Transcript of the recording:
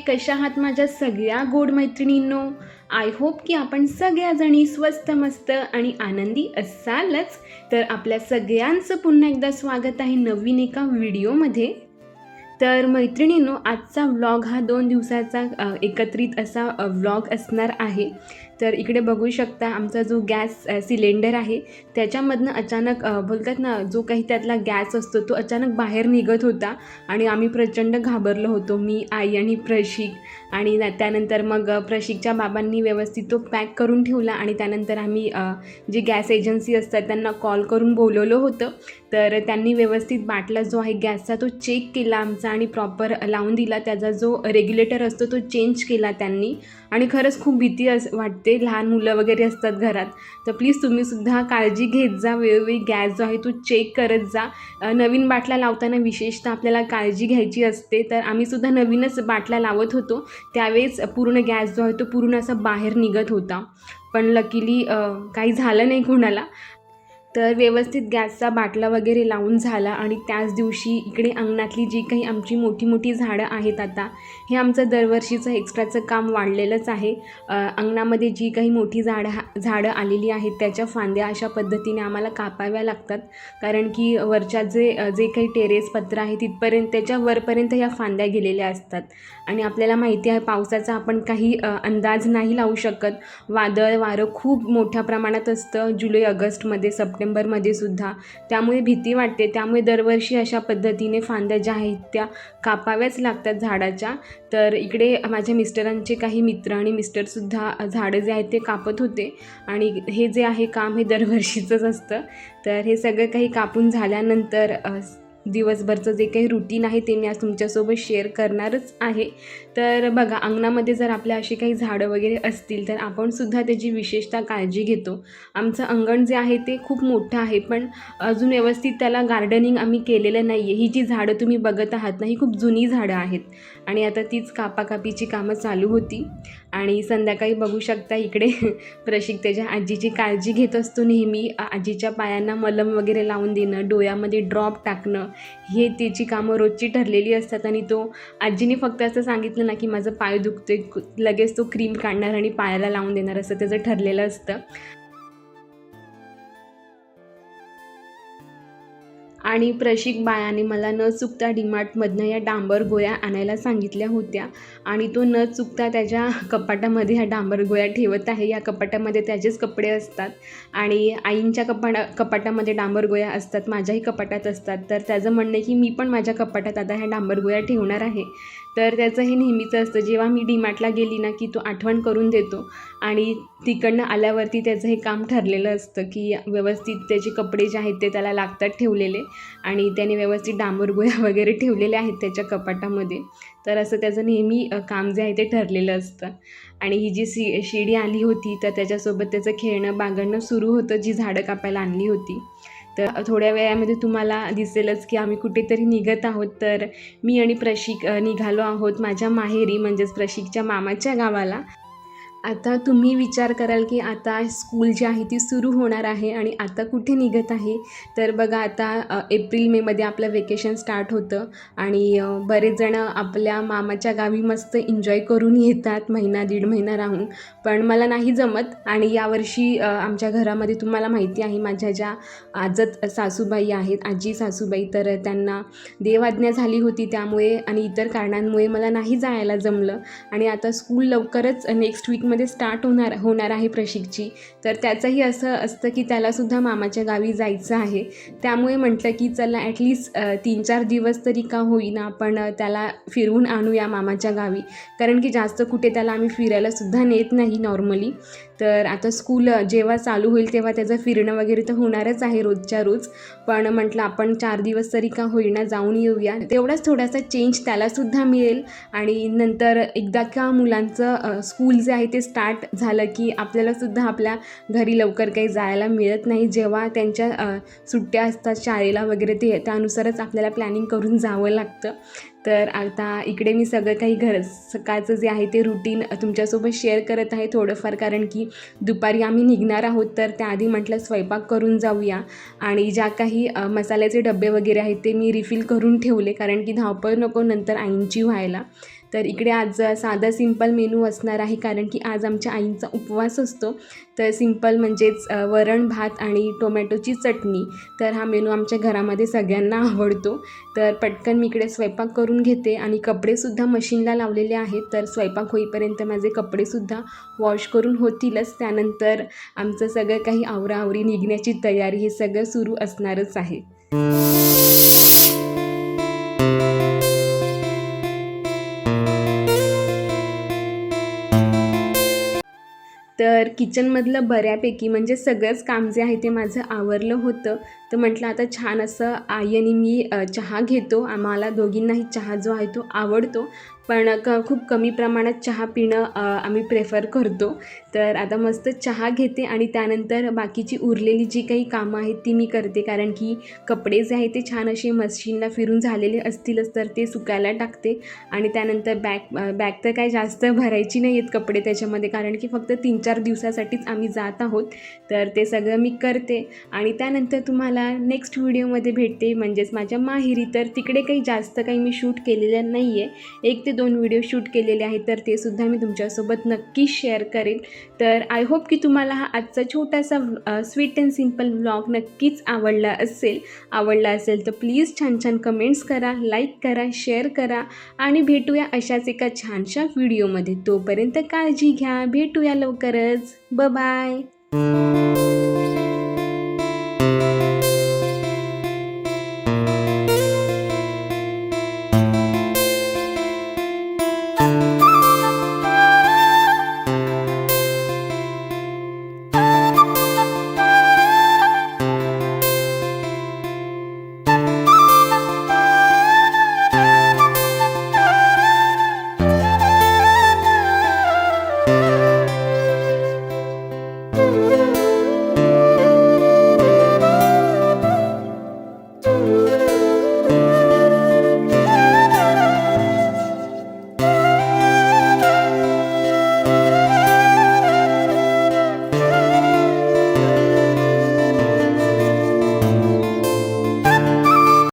कशा आहात माझ्या सगळ्या गोड मैत्रिणींनो. आय होप की आपण सगळ्याजणी स्वस्त मस्त आणि आनंदी असालच. तर आपल्या सगळ्यांचं पुन्हा एकदा स्वागत आहे नवीन एका व्हिडिओमध्ये. तर मैत्रिणींनो, आजचा व्लॉग हा 2 दिवसाचा एकत्रित असा व्लॉग असणार आहे. तर इकडे बघू शकता आमचा जो गॅस सिलेंडर आहे त्याच्यामधनं अचानक बोलतात ना, जो काही त्यातला गॅस असतो तो अचानक बाहेर निघत होता आणि आम्ही प्रचंड घाबरलो होतो, मी, आई आणि प्रशिक. आणि त्यानंतर मग प्रशिकच्या बाबांनी व्यवस्थित तो पॅक करून ठेवला आणि त्यानंतर आम्ही जे गॅस एजन्सी असतात त्यांना कॉल करून बोलवलं होतं. तर त्यांनी व्यवस्थित बाटला जो आहे गॅसचा तो चेक केला आमचा आणि प्रॉपर लावून दिला. त्याचा जो रेग्युलेटर असतो तो चेंज केला त्यांनी. आणि खरंच खूप भीती वाटते, लहान मुलं वगैरे असतात घरात. तर प्लीज तुम्हीसुद्धा काळजी घेत जा, वेळोवेळी गॅस जो आहे तो चेक करत जा. नवीन बाटला लावताना विशेषतः आपल्याला काळजी घ्यायची असते. तर आम्हीसुद्धा नवीनच बाटला लावत होतो, त्यावेळेस पूर्ण गॅस जो आहे तो पूर्ण असा बाहेर निघत होता. पण लकीली काही झालं नाही कोणाला. तर व्यवस्थित गॅसचा बाटला वगैरे लावून झाला. आणि त्याच दिवशी इकडे अंगणातली जी काही आमची मोठी मोठी झाडं आहेत, आता हे आमचं दरवर्षीचं एक्स्ट्राचं काम वाढलेलंच आहे. अंगणामध्ये जी काही मोठी झाडं आलेली आहेत त्याच्या फांद्या अशा पद्धतीने आम्हाला कापाव्या लागतात. कारण की वरच्या जे काही टेरेस पत्र आहे तिथपर्यंत, त्याच्या वरपर्यंत ह्या फांद्या गेलेल्या असतात. आणि आपल्याला माहिती आहे पावसाचा आपण काही अंदाज नाही लावू शकत. वादळ वारं खूप मोठ्या प्रमाणात असतं जुलै ऑगस्टमध्ये, सप्टेंबरमध्ये सुद्धा. त्यामुळे भीती वाटते. त्यामुळे दरवर्षी अशा पद्धतीने फांद्या ज्या आहेत त्या कापाव्याच लागतात झाडाच्या. तर इकडे माझ्या मिस्टरांचे काही मित्र आणि मिस्टरसुद्धा झाडं जे आहेत ते कापत होते. आणि हे जे आहे काम हे दरवर्षीचंच असतं. तर हे सगळं काही कापून झाल्यानंतर दिवसभरचं जे काही रुटीन आहे ते मी आज तुमच्यासोबत शेअर करणारच आहे. तर बघा, अंगणामध्ये जर आपल्या अशी काही झाडं वगैरे असतील तर आपणसुद्धा त्याची विशेषतः काळजी घेतो. आमचं अंगण जे आहे ते खूप मोठं आहे, पण अजून व्यवस्थित त्याला गार्डनिंग आम्ही केलेलं नाही आहे. ही जी झाडं तुम्ही बघत आहात ना, ही खूप जुनी झाडं आहेत. आणि आता तीच कापाकापीची कामं चालू होती. आणि संध्याकाळी बघू शकता इकडे प्रशिक त्याच्या आजीची काळजी घेत असतो नेहमी. आजीच्या पायांना मलम वगैरे लावून देणं, डोळ्यामध्ये ड्रॉप टाकणं, हे त्याची कामं रोजची ठरलेली असतात. आणि तो आजीने फक्त असं सांगितलं ना की माझं पाय दुखते, लगेच तो क्रीम काढणार आणि पायाला लावून देणार, असं त्याचं ठरलेलं असतं. आणि प्रशिक बायाने मला न चुकता डीमार्टमधनं या डांबर गोळ्या आणायला सांगितल्या होत्या. आणि तो न चुकता त्याच्या कपाटामध्ये ह्या डांबर गोळ्या ठेवत आहे. या कपाटामध्ये त्याचेच कपडे असतात आणि आईंच्या कपाटामध्ये डांबर गोळ्या असतात, माझ्याही कपाटात असतात. तर त्याचं म्हणणं आहे की मी पण माझ्या कपाटात आता ह्या डांबर गोळ्या ठेवणार आहे. तर त्याचं हे नेहमीचं असतं, जेव्हा मी डीमार्टला गेली ना की तो आठवण करून देतो. आणि तिकडनं आल्यावरती त्याचं हे काम ठरलेलं असतं की व्यवस्थित त्याचे कपडे जे आहेत ते त्याला लागतात ठेवलेले. आणि त्याने व्यवस्थित डांबर गोळ्या वगैरे ठेवलेल्या आहेत त्याच्या कपाटामध्ये. तर असं त्याचं नेहमी काम जे आहे ते ठरलेलं असतं. आणि ही जी शिडी आली होती तर त्याच्यासोबत त्याचं खेळणं बागडणं सुरू होतं, जी झाडं कापायला आणली होती. तर थोड्या वेळामध्ये तुम्हाला दिसेलच की आम्ही कुठेतरी निघत आहोत. तर मी आणि प्रशिक निघालो आहोत माझ्या माहेरी, म्हणजेच प्रशिकच्या मामाच्या गावाला. आता तुम्ही विचार कराल की आता स्कूल जी आहे ती सुरू होणार आहे आणि आता कुठे निघत आहे. तर बघा, आता एप्रिल मेमध्ये आपलं वेकेशन स्टार्ट होतं आणि बरेच जण आपल्या मामाच्या गावी मस्त एन्जॉय करून येतात, महिना दीड महिना राहून. पण मला नाही जमत. आणि यावर्षी आमच्या घरामध्ये तुम्हाला माहिती आहे माझ्या ज्या आजत सासूबाई आहेत, आजी सासूबाई, तर त्यांना देवआज्ञा झाली होती, त्यामुळे आणि इतर कारणांमुळे मला नाही जायला जमलं. आणि आता स्कूल लवकरच नेक्स्ट वीकमध्ये स्टार्ट होणार आहे प्रशिकची. तर त्याचंही असं असतं की त्यालासुद्धा मामाच्या गावी जायचं आहे. त्यामुळे म्हटलं की चला ॲटलिस्ट 3-4 दिवस तरी का होईना आपण त्याला फिरवून आणूया मामाच्या गावी. कारण की जास्त कुठे त्याला आम्ही फिरायलासुद्धा नेत नाही नॉर्मली. तर आता स्कूल जेव्हा चालू होईल तेव्हा त्याचं फिरणं वगैरे तर होणारच आहे रोजच्या रोज. पण म्हटलं आपण 4 दिवस तरी का होईना जाऊन येऊया, तेवढाच थोडासा चेंज त्यालासुद्धा मिळेल. आणि नंतर एकदा का मुलांचं स्कूल जे आहे ते स्टार्ट झालं की आपल्यालासुद्धा आपल्या घरी लवकर काही जायला मिळत नाही. जेव्हा त्यांच्या सुट्ट्या असतात शाळेला वगैरे ते त्यानुसारच आपल्याला प्लॅनिंग करून जावं लागतं. तर आता इकडे मी सगळं काही सकाळचं जे आहे ते रुटीन तुमच्यासोबत शेअर करत आहे थोडंफार, कारण की दुपारी आम्ही निघणार आहोत. तर त्याआधी म्हटलं स्वयंपाक करून जाऊया. आणि ज्या काही मसाल्याचे डबे वगैरे आहेत ते मी रिफिल करून ठेवले, कारण की धावपळ नको नंतर आईंची व्हायला. तर इकडे आज साधा सिंपल मेनू असणार आहे, कारण की आज आमच्या आईंचा उपवास असतो. तर सिंपल म्हणजेच वरण भात आणि टोमॅटोची चटणी. तर हा मेनू आमच्या घरामध्ये सगळ्यांना आवडतो. तर पटकन मी इकडे स्वयंपाक करून घेते आणि कपडेसुद्धा मशीनला लावलेले आहेत. तर स्वयंपाक होईपर्यंत माझे कपडेसुद्धा वॉश करून होतीलच. त्यानंतर आमचं सगळं काही आवराआवरी निघण्याची तयारी हे सगळं सुरू असणारच आहे. तर किचनमधलं बऱ्यापैकी म्हणजे सगळंच काम जे आहे ते माझं आवरलं होतं. तर म्हटलं आता छान असं आई आणि मी चहा घेतो. आम्हाला दोघींनाही चहा जो आहे तो आवडतो, पण खूप कमी प्रमाणात चहा पिणं आम्ही प्रेफर करतो. तर आता मस्त चहा घेते आणि त्यानंतर बाकीची उरलेली जी काही कामं आहेत ती मी करते, कारण की कपडे जे आहे ते छान असे मशीनला फिरून झालेले असतीलच, तर ते सुकायला टाकते. आणि त्यानंतर बॅग तर काय जास्त भरायची नाही आहेत कपडे त्याच्यामध्ये, कारण की फक्त 3-4 दिवसासाठीच आम्ही जात आहोत. तर ते सगळं मी करते आणि त्यानंतर तुम्हाला नेक्स्ट व्हिडिओमध्ये भेटते, म्हणजेच माझ्या माहेरी. तर तिकडे काही जास्त काही मी शूट केलेलं नाही आहे. 1 ते 2 व्हिडिओ शूट केलेले आहेत, तर ते सुद्धा मी तुमच्यासोबत नक्की शेअर करेन. तर आय होप की तुम्हाला हा आजचा छोटासा स्वीट अँड सिम्पल व्लॉग नक्कीच आवडला असेल तर प्लीज छान छान कमेंट्स करा, लाईक करा, शेअर करा आणि भेटूया अशाच एका छानशा व्हिडिओमध्ये. तोपर्यंत काळजी घ्या, भेटूया लवकरच. बाय.